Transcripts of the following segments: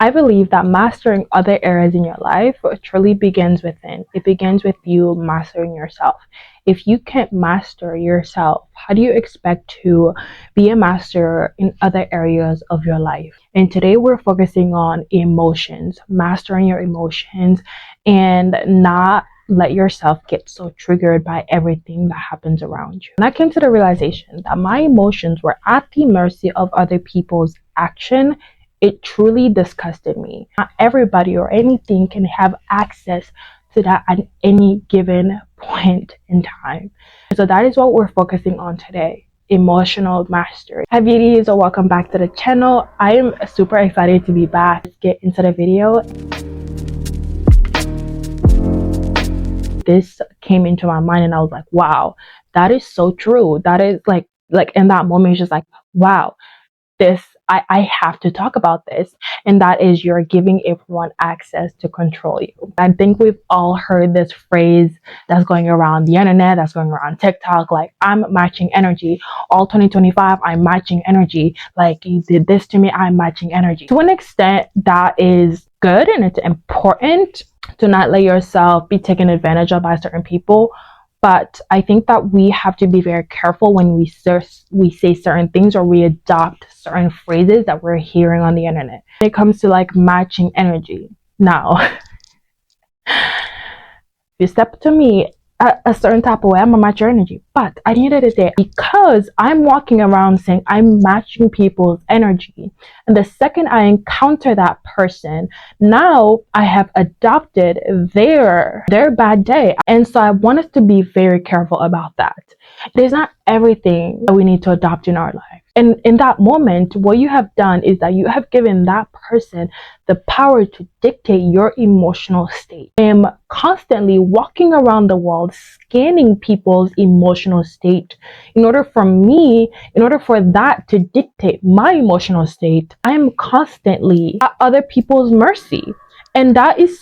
I believe that mastering other areas in your life truly begins within. It begins with you mastering yourself. If you can't master yourself, how do you expect to be a master in other areas of your life? And today we're focusing on emotions, mastering your emotions, and not let yourself get so triggered by everything that happens around you. And I came to the realization that my emotions were at the mercy of other people's action. It truly disgusted me. Not everybody or anything can have access to that at any given point in time. So that is what we're focusing on today. Emotional mastery. Hi beauties, or welcome back to the channel. I am super excited to be back. Let's get into the video. This came into my mind and I was like, wow, that is so true. That is like in that moment, it's just like, wow, I have to talk about this. And that is, you're giving everyone access to control you. I think we've all heard this phrase that's going around the internet, that's going around TikTok, like, I'm matching energy. All 2025, I'm matching energy. Like, you did this to me, I'm matching energy. To an extent, that is good and it's important to not let yourself be taken advantage of by certain people. But I think that we have to be very careful when we say certain things or we adopt certain phrases that we're hearing on the internet. When it comes to like matching energy. Now, if you step to me a certain type of way, I'm gonna match your energy. But at the end of the day, because I'm walking around saying I'm matching people's energy, and the second I encounter that person, now I have adopted their bad day. And so I want us to be very careful about that. It is not everything that we need to adopt in our life. And in that moment, what you have done is that you have given that person the power to dictate your emotional state. I am constantly walking around the world scanning people's emotional state in order for that to dictate my emotional state. I am constantly at other people's mercy. And that is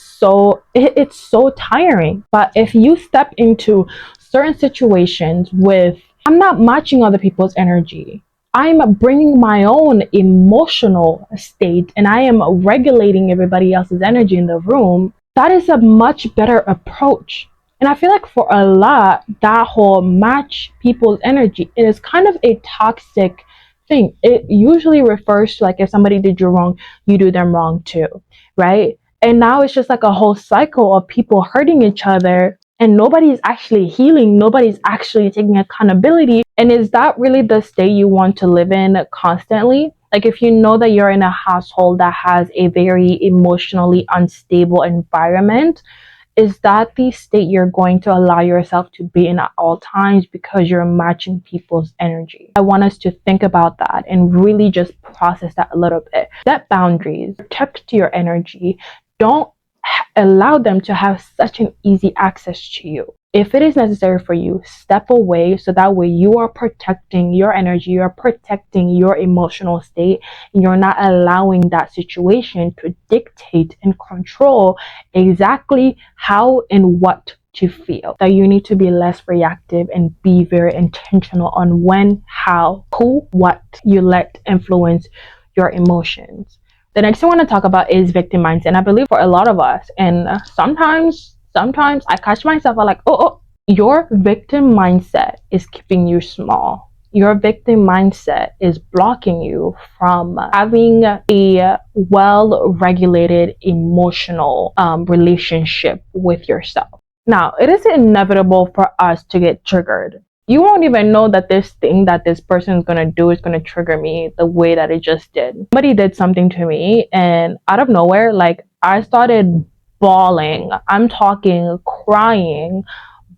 it's so tiring. But if you step into certain situations with, I'm not matching other people's energy, I'm bringing my own emotional state and I am regulating everybody else's energy in the room, that is a much better approach. And I feel like for a lot, that whole match people's energy, it is kind of a toxic thing. It usually refers to like, if somebody did you wrong, you do them wrong too, right? And now it's just like a whole cycle of people hurting each other and nobody's actually healing. Nobody's actually taking accountability. And is that really the state you want to live in constantly? Like, if you know that you're in a household that has a very emotionally unstable environment, is that the state you're going to allow yourself to be in at all times because you're matching people's energy? I want us to think about that and really just process that a little bit. Set boundaries, protect your energy. Don't allow them to have such an easy access to you. If it is necessary for you, step away so that way you are protecting your energy, you're protecting your emotional state, and you're not allowing that situation to dictate and control exactly how and what to feel. That you need to be less reactive and be very intentional on when, how, who, what you let influence your emotions. The next thing I want to talk about is victim mindset. And I believe for a lot of us, and sometimes I catch myself, I'm like, oh, your victim mindset is keeping you small. Your victim mindset is blocking you from having a well-regulated emotional relationship with yourself. Now, it is inevitable for us to get triggered. You won't even know that this thing that this person is going to do is going to trigger me the way that it just did. Somebody did something to me and out of nowhere, like, I started bawling. I'm talking crying,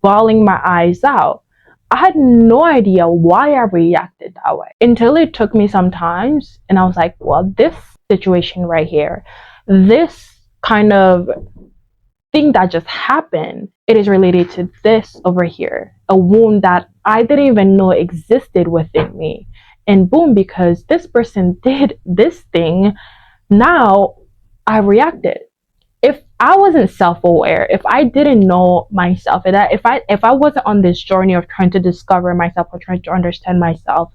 bawling my eyes out. I had no idea why I reacted that way until it took me some time and I was like, well, this situation right here, this kind of thing that just happened, it is related to this over here, a wound that I didn't even know existed within me. And boom, because this person did this thing, now I reacted. If I wasn't self-aware, if I didn't know myself, and if I wasn't on this journey of trying to discover myself or trying to understand myself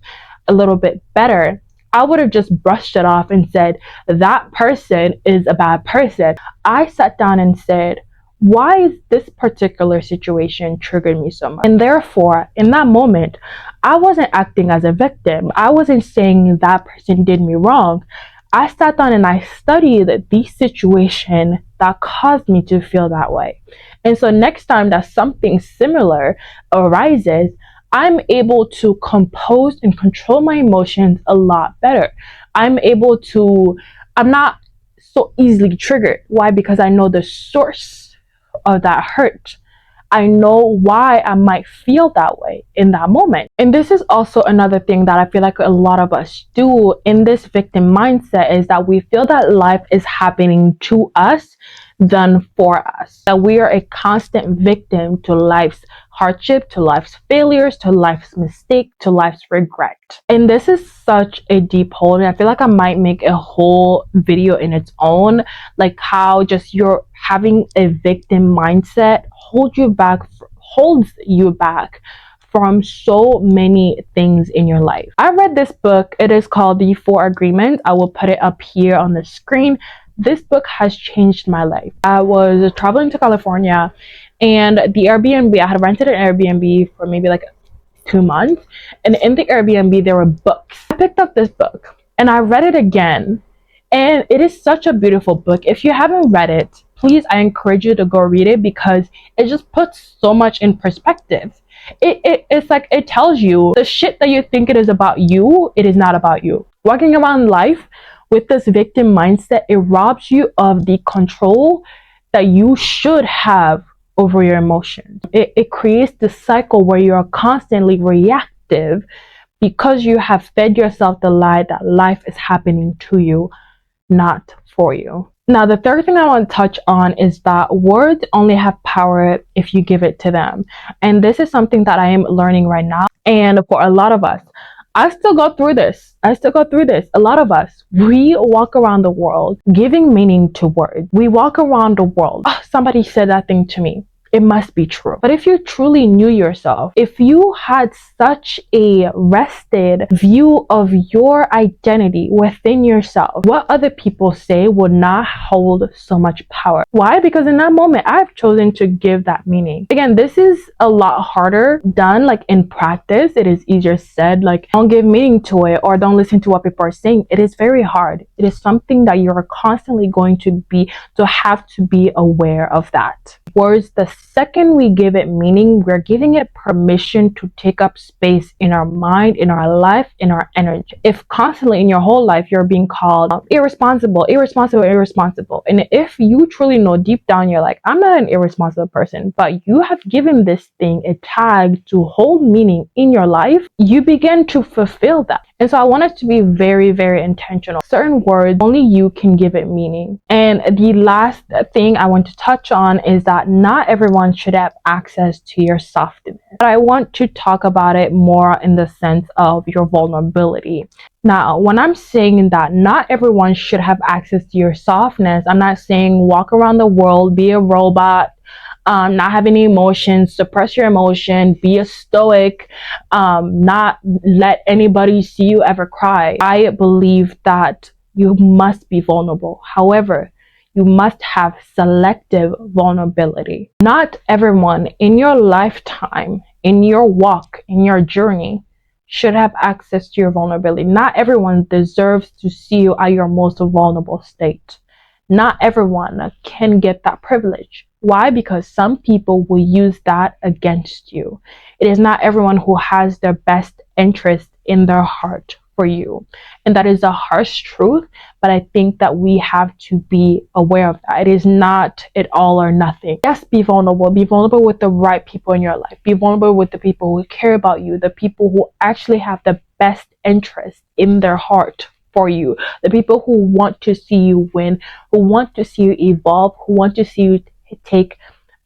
a little bit better, I would have just brushed it off and said, that person is a bad person. I sat down and said, why is this particular situation triggered me so much? And therefore, in that moment, I wasn't acting as a victim. I wasn't saying that person did me wrong. I sat down and I studied the situation that caused me to feel that way. And so next time that something similar arises, I'm able to compose and control my emotions a lot better. I'm not so easily triggered. Why? Because I know the source of that hurt. I know why I might feel that way in that moment. And this is also another thing that I feel like a lot of us do in this victim mindset, is that we feel that life is happening to us than for us. That we are a constant victim to life's hardship, to life's failures, to life's mistake, to life's regret. And this is such a deep hole, and I feel like I might make a whole video in its own, like how just you're having a victim mindset holds you back from so many things in your life. I read this book. It is called The 4 Agreements. I will put it up here on the screen. This book has changed my life. I was traveling to California, and the Airbnb, I had rented an Airbnb for maybe like 2 months, and in the Airbnb there were books. I picked up this book and I read it again, and it is such a beautiful book. If you haven't read it, please, I encourage you to go read it, because it just puts so much in perspective. It's like it tells you the shit that you think it is about you, it is not about you. Walking around life with this victim mindset, it robs you of the control that you should have over your emotions. It creates this cycle where you are constantly reactive because you have fed yourself the lie that life is happening to you, not for you. Now, the third thing I want to touch on is that words only have power if you give it to them. And this is something that I am learning right now. And for a lot of us, I still go through this. A lot of us, we walk around the world giving meaning to words. We walk around the world. Oh, somebody said that thing to me. It must be true. But if you truly knew yourself, if you had such a rested view of your identity within yourself, what other people say would not hold so much power. Why? Because in that moment, I've chosen to give that meaning. Again, this is a lot harder done like in practice. It is easier said, like don't give meaning to it or don't listen to what people are saying. It is very hard. It is something that you're constantly going to have to be aware of that. Words, the second we give it meaning, we're giving it permission to take up space in our mind, in our life, in our energy. If constantly in your whole life you're being called irresponsible, and if you truly know deep down you're like, I'm not an irresponsible person, but you have given this thing a tag to hold meaning in your life, you begin to fulfill that. And so I want us to be very, very intentional. Certain words, only you can give it meaning. And the last thing I want to touch on is that not everyone should have access to your softness. But I want to talk about it more in the sense of your vulnerability. Now, when I'm saying that not everyone should have access to your softness, I'm not saying walk around the world, be a robot, not have any emotions, suppress your emotion, be a stoic, not let anybody see you ever cry. I believe that you must be vulnerable. However, you must have selective vulnerability. Not everyone in your lifetime, in your walk, in your journey, should have access to your vulnerability. Not everyone deserves to see you at your most vulnerable state. Not everyone can get that privilege. Why? Because some people will use that against you. It is not everyone who has their best interest in their heart for you. And that is a harsh truth, but I think that we have to be aware of that. It is not it all or nothing. Yes, be vulnerable. Be vulnerable with the right people in your life. Be vulnerable with the people who care about you, the people who actually have the best interest in their heart for you, the people who want to see you win, who want to see you evolve, who want to see you take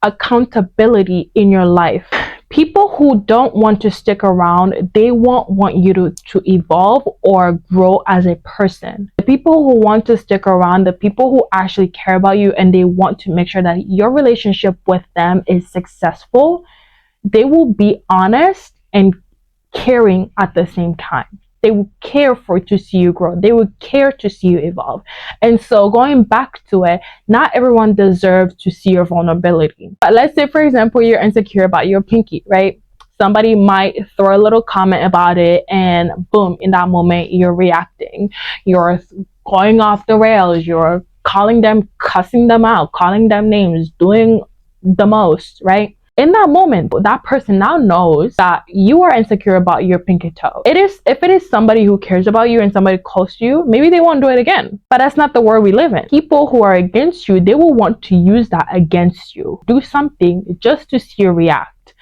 accountability in your life. People who don't want to stick around, they won't want you to evolve or grow as a person. The people who want to stick around, the people who actually care about you and they want to make sure that your relationship with them is successful, they will be honest and caring at the same time. They would care for to see you grow. They would care to see you evolve. And so going back to it, not everyone deserves to see your vulnerability. But let's say, for example, you're insecure about your pinky, right? Somebody might throw a little comment about it, and boom, in that moment, you're reacting. You're going off the rails. You're calling them, cussing them out, calling them names, doing the most, right? In that moment, that person now knows that you are insecure about your pinky toe. If it is somebody who cares about you and somebody close to you, maybe they won't do it again. But that's not the world we live in. People who are against you, they will want to use that against you. Do something just to see you react.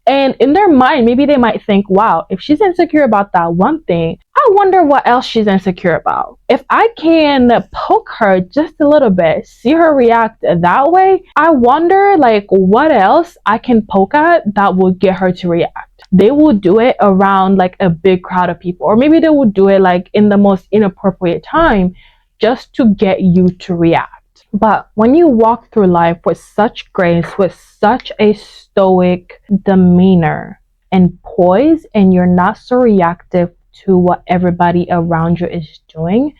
And in their mind, maybe they might think, wow, if she's insecure about that one thing, I wonder what else she's insecure about. If I can poke her just a little bit, see her react that way, I wonder like what else I can poke at that will get her to react. They will do it around like a big crowd of people, or maybe they will do it like in the most inappropriate time just to get you to react. But when you walk through life with such grace, with such a stoic demeanor and poise, and you're not so reactive to what everybody around you is doing,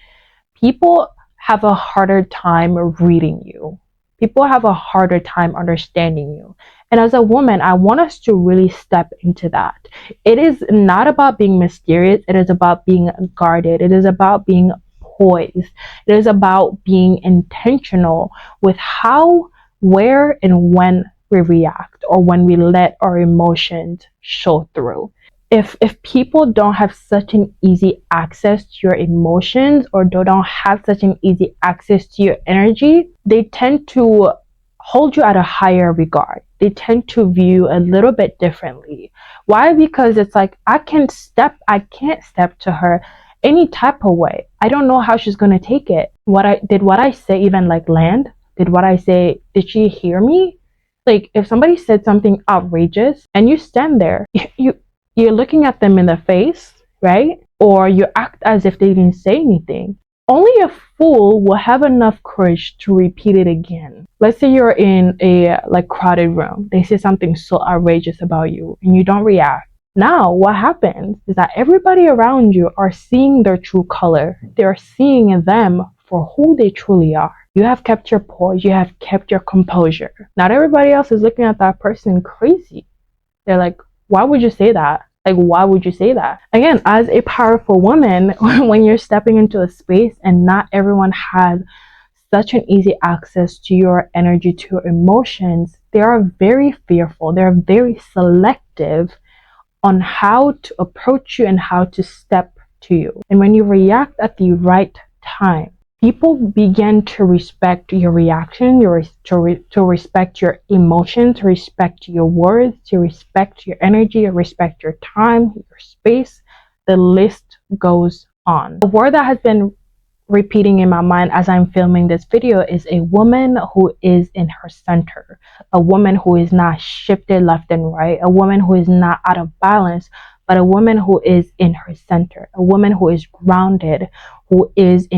people have a harder time reading you. People have a harder time understanding you. And as a woman, I want us to really step into that. It is not about being mysterious. It is about being guarded. It is about being poised. It is about being intentional with how, where, and when we react, or when we let our emotions show through. If people don't have such an easy access to your emotions, or they don't have such an easy access to your energy, they tend to hold you at a higher regard. They tend to view a little bit differently. Why? Because it's like, I can't step to her any type of way. I don't know how she's gonna take it. What I say even like land? Did she hear me? Like, if somebody said something outrageous and you stand there, you're looking at them in the face, right? Or you act as if they didn't say anything. Only a fool will have enough courage to repeat it again. Let's say you're in a like crowded room. They say something so outrageous about you and you don't react. Now, what happens is that everybody around you are seeing their true color. They're seeing them for who they truly are. You have kept your poise. You have kept your composure. Not everybody else is looking at that person crazy. They're like, why would you say that? Like, why would you say that? Again, as a powerful woman, when you're stepping into a space and not everyone has such an easy access to your energy, to your emotions, they are very fearful. They're very selective on how to approach you and how to step to you. And when you react at the right time, people begin to respect your reaction, to respect your emotions, to respect your words, to respect your energy, to respect your time, your space. The list goes on. The word that has been repeating in my mind as I'm filming this video is a woman who is in her center, a woman who is not shifted left and right, a woman who is not out of balance, but a woman who is in her center, a woman who is grounded, who is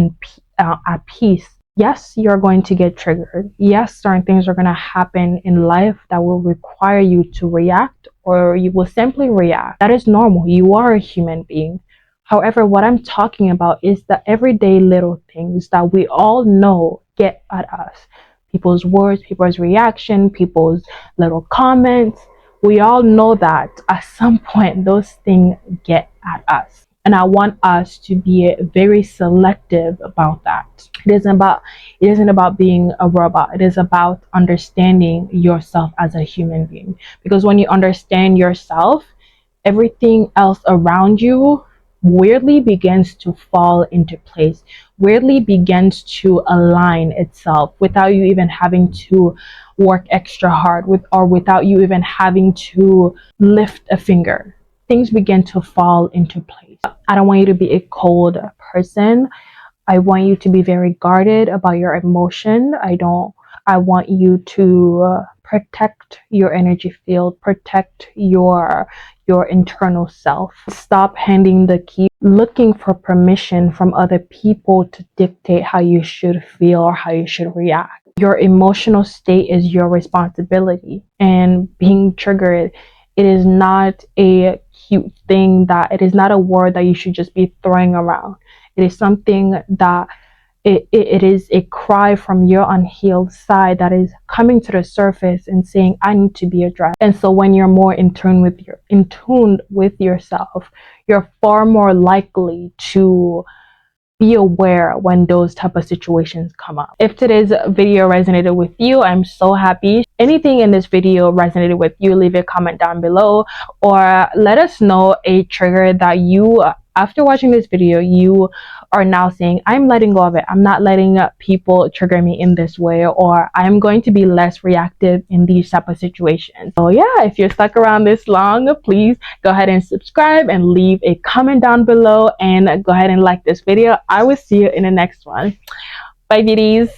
at peace. Yes, you're going to get triggered. Yes, certain things are going to happen in life that will require you to react, or you will simply react. That is normal. You are a human being. However, what I'm talking about is the everyday little things that we all know get at us. People's words, people's reaction, people's little comments. We all know that at some point those things get at us. And I want us to be very selective about that. It isn't about being a robot. It is about understanding yourself as a human being. Because when you understand yourself, everything else around you weirdly begins to fall into place, weirdly begins to align itself without you even having to work extra hard without you even having to lift a finger. Things begin to fall into place. I don't want you to be a cold person. I want you to be very guarded about your emotion. I want you to protect your energy field, protect your internal self. Stop handing the key, looking for permission from other people to dictate how you should feel or how you should react. Your emotional state is your responsibility, and being triggered, it is not a cute thing, that it is not a word that you should just be throwing around. It is something that it is a cry from your unhealed side that is coming to the surface and saying, I need to be addressed. And so when you're more in tune with yourself, you're far more likely to be aware when those type of situations come up. If today's video resonated with you, I'm so happy. Anything in this video resonated with you, leave a comment down below, or let us know a trigger that you, after watching this video, you are now saying, I'm letting go of it. I'm not letting people trigger me in this way, or I'm going to be less reactive in these type of situations. So yeah, if you're stuck around this long, please go ahead and subscribe and leave a comment down below, and go ahead and like this video. I will see you in the next one. Bye, beauties.